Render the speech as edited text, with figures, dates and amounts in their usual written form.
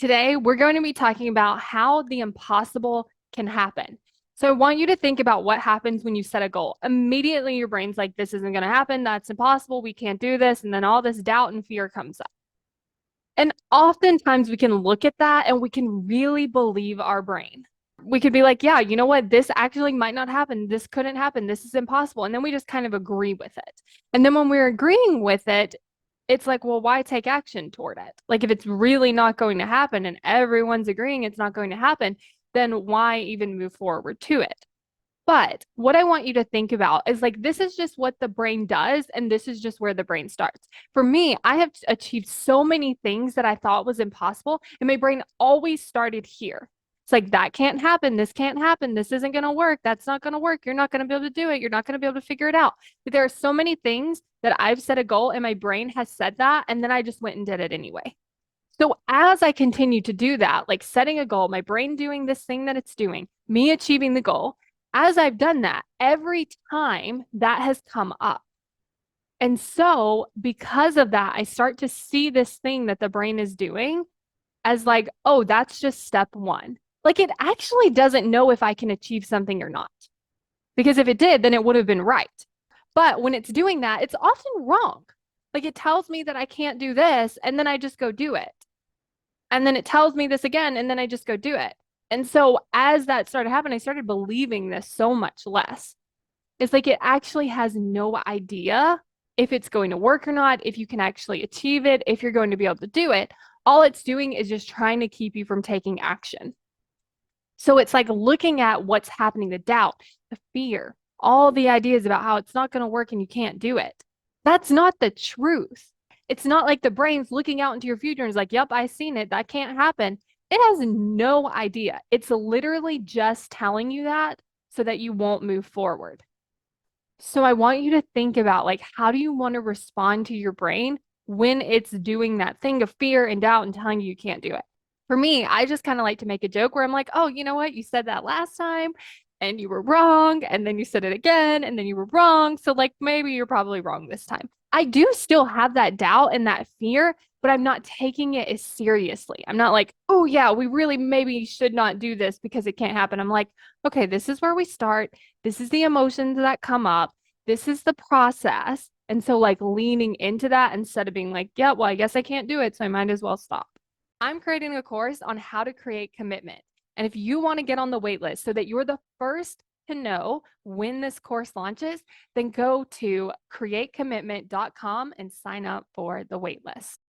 Today, we're going to be talking about how the impossible can happen. So, I want you to think about what happens when you set a goal. Immediately, your brain's like, this isn't going to happen. That's impossible. We can't do this. And then all this doubt and fear comes up. And oftentimes, we can look at that and we can really believe our brain. We could be like, yeah, you know what? This actually might not happen. This couldn't happen. This is impossible. And then we just kind of agree with it. And then when we're agreeing with it, it's like, well, why take action toward it? Like, if it's really not going to happen and everyone's agreeing it's not going to happen, then why even move forward to it? But what I want you to think about is like, this is just what the brain does, and this is just where the brain starts. For me, I have achieved so many things that I thought was impossible, and my brain always started here. It's like, that can't happen. This can't happen. This isn't going to work. That's not going to work. You're not going to be able to do it. You're not going to be able to figure it out. But there are so many things that I've set a goal, and my brain has said that, and then I just went and did it anyway. So as I continue to do that, like setting a goal, my brain doing this thing that it's doing, me achieving the goal, as I've done that, every time that has come up. And so because of that, I start to see this thing that the brain is doing as like, oh, that's just step one. Like it actually doesn't know if I can achieve something or not. Because if it did, then it would have been right. But when it's doing that, it's often wrong. Like it tells me that I can't do this, and then I just go do it. And then it tells me this again, and then I just go do it. And so as that started happening, I started believing this so much less. It's like it actually has no idea if it's going to work or not, if you can actually achieve it, if you're going to be able to do it. All it's doing is just trying to keep you from taking action. So it's like looking at what's happening, the doubt, the fear, all the ideas about how it's not going to work and you can't do it. That's not the truth. It's not like the brain's looking out into your future and is like, yep, I seen it. That can't happen. It has no idea. It's literally just telling you that so that you won't move forward. So I want you to think about like, how do you want to respond to your brain when it's doing that thing of fear and doubt and telling you you can't do it? For me, I just kind of like to make a joke where I'm like, oh, you know what? You said that last time and you were wrong. And then you said it again and then you were wrong. So, like, maybe you're probably wrong this time. I do still have that doubt and that fear, but I'm not taking it as seriously. I'm not like, oh, yeah, we really maybe should not do this because it can't happen. I'm like, okay, this is where we start. This is the emotions that come up. This is the process. And so, like, leaning into that instead of being like, yeah, well, I guess I can't do it. So I might as well stop. I'm creating a course on how to create commitment. And if you want to get on the wait list so that you're the first to know when this course launches, then go to createcommitment.com and sign up for the wait list.